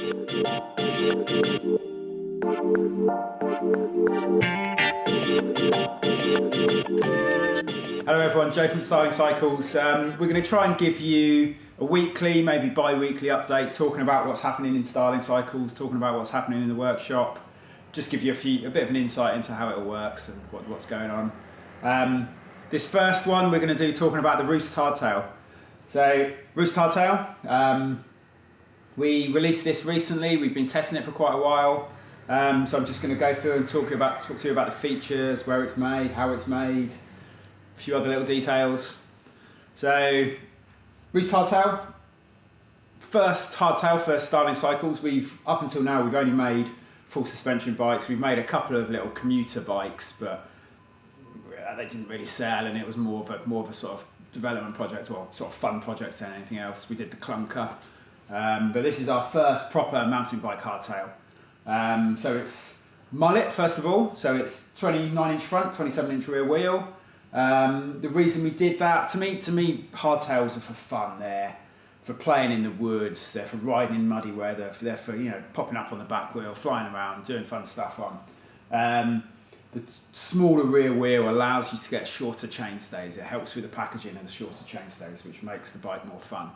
Hello everyone, Joe from Starling Cycles. We're going to try and give you a weekly, maybe bi-weekly update, talking about what's happening in Starling Cycles, talking about what's happening in the workshop, just give you a bit of an insight into how it all works and what's going on. This first one we're going to do talking about the Roost hardtail. So Roost hardtail, we released this recently. We've been testing it for quite a while. So I'm just going to go through and talk to you about the features, where it's made, how it's made, a few other little details. So Roost hardtail, first Starling Cycles. Up until now we've only made full suspension bikes. We've made a couple of little commuter bikes, but they didn't really sell, and it was more of a sort of development project, or sort of fun project than anything else. We did the clunker, but this is our first proper mountain bike hardtail. So it's mullet first of all. So it's 29-inch front, 27-inch rear wheel. The reason we did that, to me, hardtails are for fun. They're for playing in the woods. They're for riding in muddy weather. They're for popping up on the back wheel, flying around, doing fun stuff on. The smaller rear wheel allows you to get shorter chainstays. It helps with the packaging and the shorter chainstays, which makes the bike more fun.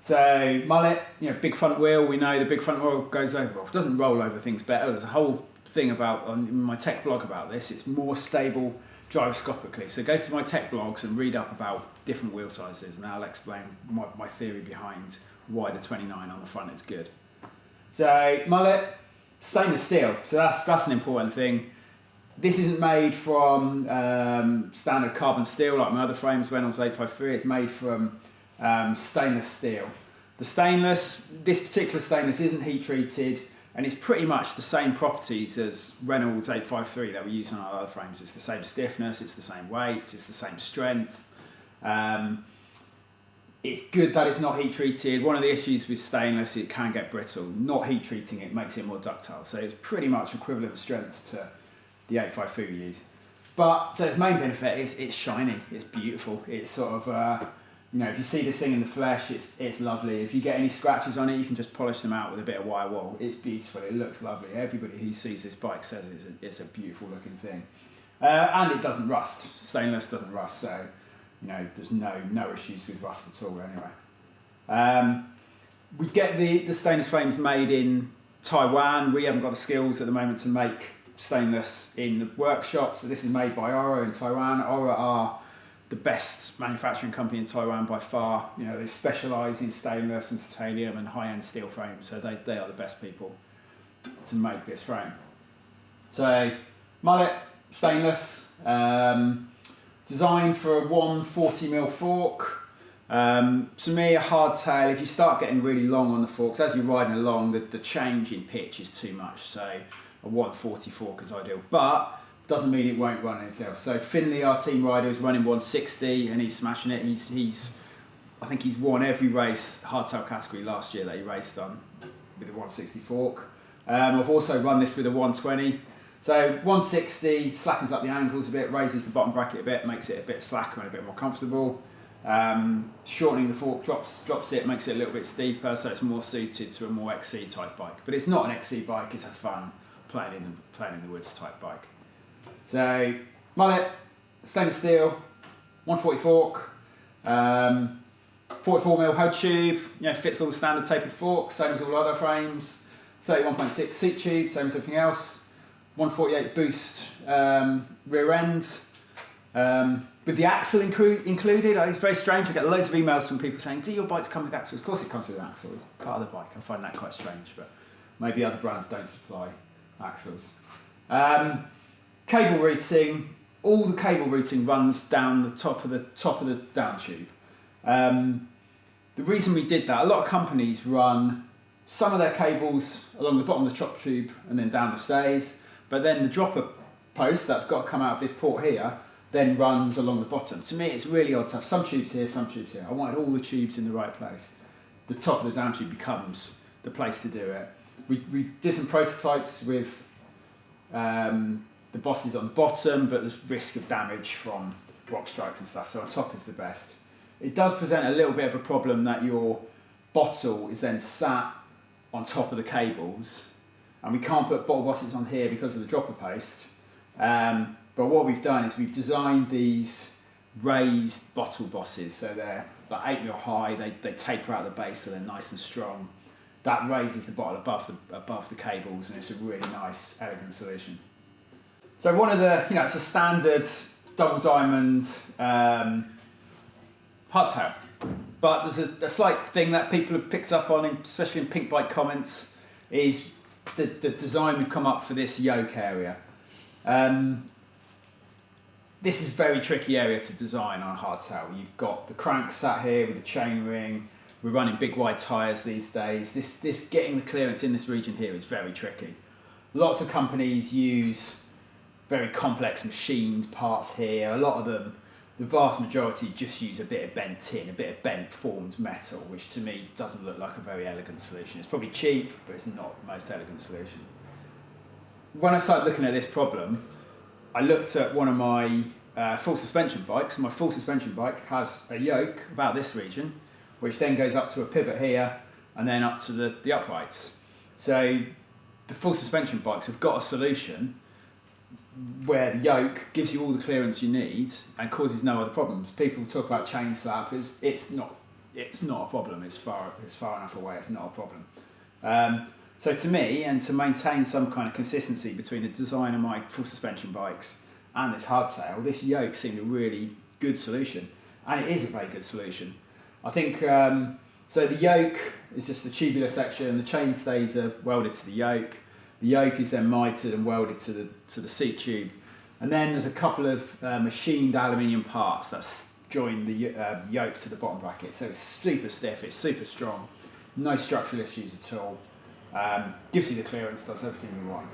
So mullet, big front wheel. We know the big front wheel goes over. Well, it doesn't roll over things better. There's a whole thing on my tech blog about this. It's more stable gyroscopically. So go to my tech blogs and read up about different wheel sizes, and I'll explain my theory behind why the 29 on the front is good. So mullet, stainless steel. So that's an important thing. This isn't made from standard carbon steel like my other frames, Reynolds 853. It's made from stainless steel. This particular stainless isn't heat treated, and it's pretty much the same properties as Reynolds 853 that we use on our other frames. It's the same stiffness, it's the same weight, it's the same strength. It's good that it's not heat treated. One of the issues with stainless, it can get brittle. Not heat treating it makes it more ductile. So it's pretty much equivalent strength to the 853 we use. But so its main benefit is it's shiny, it's beautiful. It's sort of, if you see this thing in the flesh, it's lovely. If you get any scratches on it, you can just polish them out with a bit of wire wool. It's beautiful, it looks lovely. Everybody who sees this bike says it's a beautiful looking thing. And it doesn't rust. Stainless doesn't rust, so there's no issues with rust at all anyway. We get the stainless frames made in Taiwan. We haven't got the skills at the moment to make stainless in the workshop, so this is made by Ora in Taiwan. Ora are the best manufacturing company in Taiwan by far. They specialise in stainless and titanium and high-end steel frames, so they are the best people to make this frame. So mullet, stainless, designed for a 140mm fork. To me, a hardtail, if you start getting really long on the forks, as you're riding along, the change in pitch is too much, so a 140 fork is ideal. But doesn't mean it won't run anything else. So Finley, our team rider, is running 160 and he's smashing it. I think he's won every race hardtail category last year that he raced on with a 160 fork. I've also run this with a 120. So 160 slackens up the angles a bit, raises the bottom bracket a bit, makes it a bit slacker and a bit more comfortable. Shortening the fork drops it, makes it a little bit steeper, so it's more suited to a more XC type bike. But it's not an XC bike, it's a fun playing in the woods type bike. So mullet, stainless steel, 140 fork, 44mm head tube, fits all the standard tapered forks, same as all other frames, 31.6 seat tube, same as everything else, 148 boost rear end, with the axle included. It's very strange. I get loads of emails from people saying, do your bikes come with axles? Of course it comes with an axle, it's part of the bike. I find that quite strange, but maybe other brands don't supply axles. Cable routing, all the cable routing runs down the top of the down tube. The reason we did that, a lot of companies run some of their cables along the bottom of the chop tube and then down the stays, but then the dropper post that's got to come out of this port here then runs along the bottom. To me, it's really odd to have some tubes here, some tubes here. I wanted all the tubes in the right place. The top of the down tube becomes the place to do it. We did some prototypes with the bosses on the bottom, but there's risk of damage from rock strikes and stuff, so on top is the best. It does present a little bit of a problem that your bottle is then sat on top of the cables, and we can't put bottle bosses on here because of the dropper post. But what we've done is we've designed these raised bottle bosses, so they're like 8mm high, they taper out the base so they're nice and strong. That raises the bottle above the cables, and it's a really nice, elegant solution. So one of the, it's a standard double diamond hardtail, but there's a slight thing that people have picked up on, especially in Pink Bike comments, is the design we've come up for this yoke area. This is a very tricky area to design on a hardtail. You've got the crank sat here with the chain ring. We're running big wide tyres these days. This getting the clearance in this region here is very tricky. Lots of companies use very complex machined parts here. A lot of them, the vast majority, just use a bit of bent tin, a bit of bent formed metal, which to me doesn't look like a very elegant solution. It's probably cheap, but it's not the most elegant solution. When I started looking at this problem, I looked at one of my full suspension bikes, and my full suspension bike has a yoke about this region, which then goes up to a pivot here, and then up to the uprights. So the full suspension bikes have got a solution where the yoke gives you all the clearance you need and causes no other problems. People talk about chain slap, it's not a problem. It's far enough away. It's not a problem. So to me, and to maintain some kind of consistency between the design of my full suspension bikes and this hardtail, this yoke seemed a really good solution, and it is a very good solution. I think so. The yoke is just the tubular section. The chainstays are welded to the yoke. The yoke is then mitered and welded to the seat tube, and then there's a couple of machined aluminium parts that join the yoke to the bottom bracket. So it's super stiff, it's super strong, no structural issues at all. Gives you the clearance, does everything you want,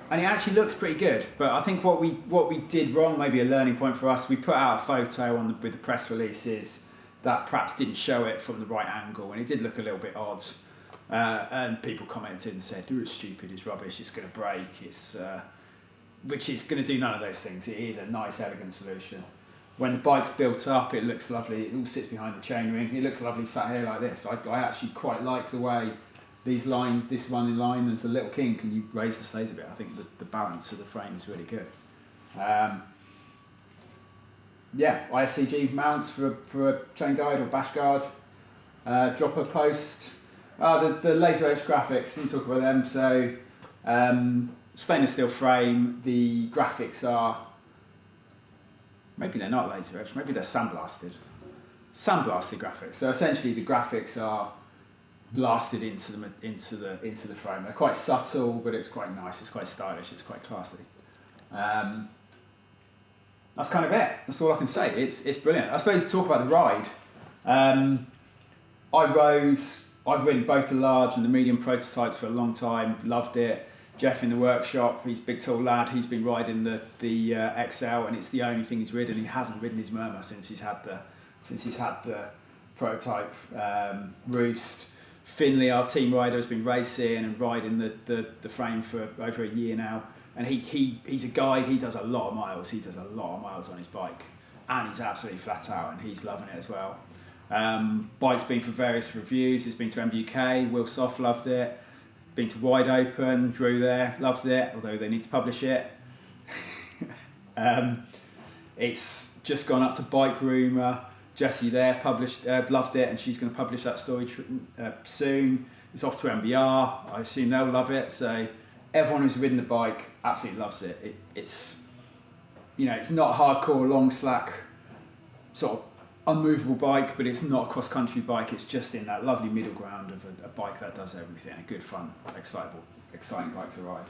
and it actually looks pretty good. But I think what we did wrong, maybe a learning point for us, we put out a photo with the press releases that perhaps didn't show it from the right angle, and it did look a little bit odd. And people commented and said, "Oh, it's stupid, it's rubbish, it's going to break," which is going to do none of those things. It is a nice, elegant solution. When the bike's built up, it looks lovely. It all sits behind the chainring. It looks lovely sat here like this. I actually quite like the way this one in line, there's a little kink, and you raise the stays a bit. I think the balance of the frame is really good. Yeah, ISCG mounts for a chain guide or bash guard, dropper post. The laser edge graphics, didn't talk about them. So stainless steel frame, the graphics are, maybe they're not laser edge, maybe they're sandblasted graphics. So essentially the graphics are blasted into the frame. They're quite subtle, but it's quite nice, it's quite stylish, it's quite classy. That's kind of it. That's all I can say. It's brilliant. I suppose to talk about the ride, I've ridden both the large and the medium prototypes for a long time. Loved it. Jeff in the workshop, he's a big tall lad. He's been riding the XL, and it's the only thing he's ridden. He hasn't ridden his Murmur since he's had the prototype Roost. Finley, our team rider, has been racing and riding the frame for over a year now. And he's a guide. He does a lot of miles. He does a lot of miles on his bike, and he's absolutely flat out, and he's loving it as well. Bike's been for various reviews. It's been to MBUK. Will Soft loved it. Been to Wide Open. Drew there loved it, although they need to publish it. It's just gone up to Bike Rumour. Jessie there loved it, and she's going to publish that story soon. It's off to MBR. I assume they'll love it. So everyone who's ridden the bike absolutely loves it. It's not a hardcore, long slack, sort of unmovable bike, but it's not a cross-country bike. It's just in that lovely middle ground of a bike that does everything. A good, fun, exciting bike to ride.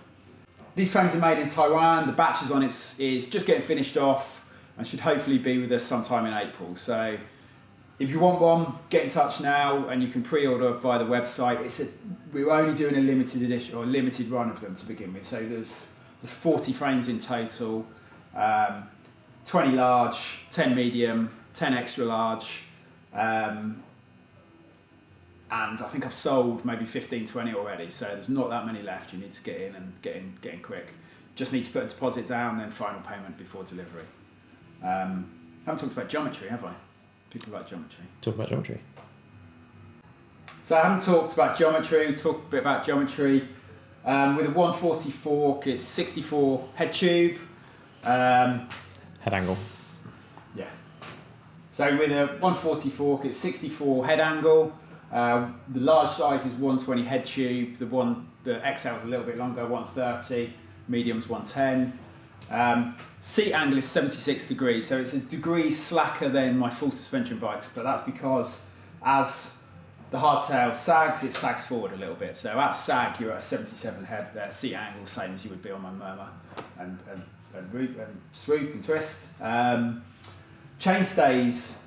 These frames are made in Taiwan. The batches on it is just getting finished off and should hopefully be with us sometime in April. So if you want one, get in touch now, and you can pre-order via the website. We're only doing a limited edition or a limited run of them to begin with. So there's 40 frames in total, 20 large, 10 medium, 10 extra large, and I think I've sold maybe 15, 20 already, so there's not that many left. You need to get in and get in quick. Just need to put a deposit down, then final payment before delivery. Haven't talked about geometry, have I? People like geometry. Talk about geometry. So I haven't talked about geometry, we'll talk a bit about geometry. With a 140 fork, it's 64 head tube. Head angle. Yeah. So with a 140 fork, it's 64 head angle. The large size is 120 head tube. The XL is a little bit longer, 130. Medium's 110. Seat angle is 76 degrees, so it's a degree slacker than my full suspension bikes, but that's because as the hardtail sags, it sags forward a little bit. So at sag, you're at a 77 head seat angle, same as you would be on my Murmur and swoop and twist. Chainstays,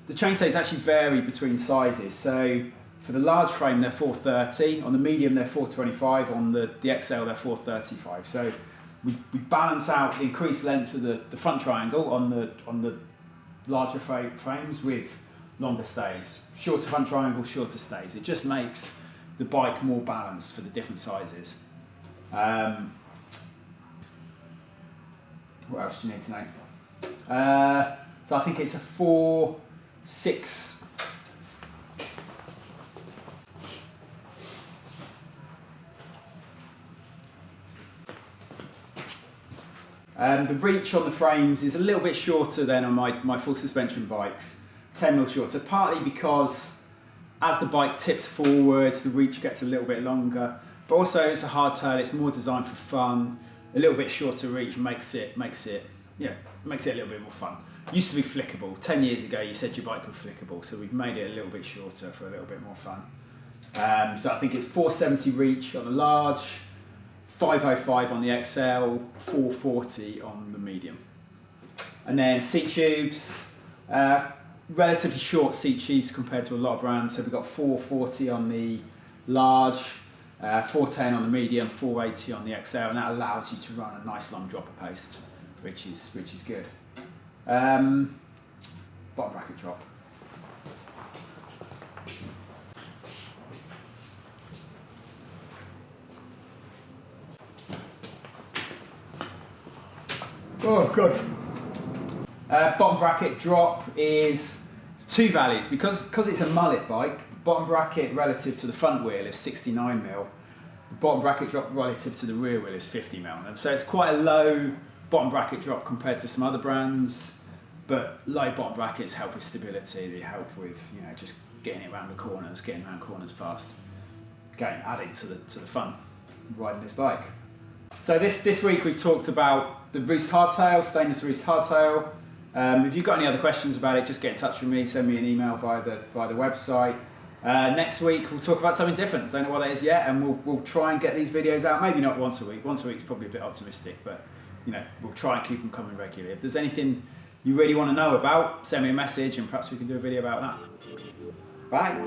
the chainstays actually vary between sizes. So for the large frame, they're 430. On the medium, they're 425. On the XL, they're 435. So we balance out the increased length of the front triangle on the larger frames with longer stays. Shorter front triangle, shorter stays. It just makes the bike more balanced for the different sizes. What else do you need to know? So I think it's a 4-6. The reach on the frames is a little bit shorter than on my full suspension bikes, 10mm shorter, partly because as the bike tips forwards, the reach gets a little bit longer, but also it's a hardtail, it's more designed for fun. A little bit shorter reach makes it a little bit more fun. Used to be flickable. 10 years ago you said your bike was flickable, so we've made it a little bit shorter for a little bit more fun. So I think it's 470 reach on the large, 505 on the XL, 440 on the medium. And then seat tubes, relatively short seat tubes compared to a lot of brands. So we've got 440 on the large, 410 on the medium, 480 on the XL, and that allows you to run a nice long dropper post, which is good. Bottom bracket drop. Oh god. Bottom bracket drop is two values because it's a mullet bike. Bottom bracket relative to the front wheel is 69mm. Bottom bracket drop relative to the rear wheel is 50mm. And so it's quite a low bottom bracket drop compared to some other brands. But low bottom brackets help with stability. They help with just getting it around the corners, getting around corners fast. Again, adding to the fun of riding this bike. So this week we've talked about the Roost hardtail, stainless Roost hardtail. If you've got any other questions about it, just get in touch with me, send me an email via the website. Next week we'll talk about something different. Don't know what that is yet, and we'll try and get these videos out. Maybe not once a week. Once a week is probably a bit optimistic, but we'll try and keep them coming regularly. If there's anything you really want to know about, send me a message and perhaps we can do a video about that. Bye.